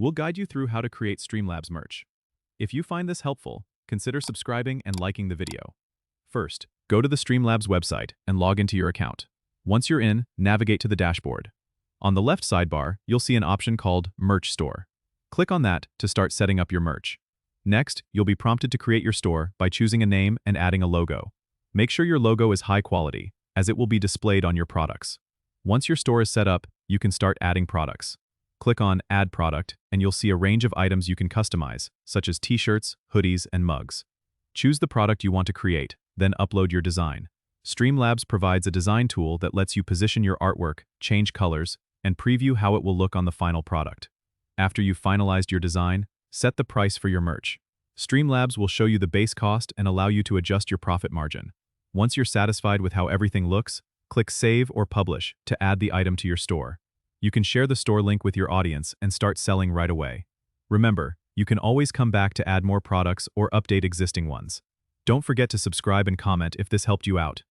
We'll guide you through how to create Streamlabs merch. If you find this helpful, consider subscribing and liking the video. First, go to the Streamlabs website and log into your account. Once you're in, navigate to the dashboard. On the left sidebar, you'll see an option called Merch Store. Click on that to start setting up your merch. Next, you'll be prompted to create your store by choosing a name and adding a logo. Make sure your logo is high quality, as it will be displayed on your products. Once your store is set up, you can start adding products. Click on Add Product, and you'll see a range of items you can customize, such as t-shirts, hoodies, and mugs. Choose the product you want to create, then upload your design. Streamlabs provides a design tool that lets you position your artwork, change colors, and preview how it will look on the final product. After you've finalized your design, set the price for your merch. Streamlabs will show you the base cost and allow you to adjust your profit margin. Once you're satisfied with how everything looks, click Save or Publish to add the item to your store. You can share the store link with your audience and start selling right away. Remember, you can always come back to add more products or update existing ones. Don't forget to subscribe and comment if this helped you out.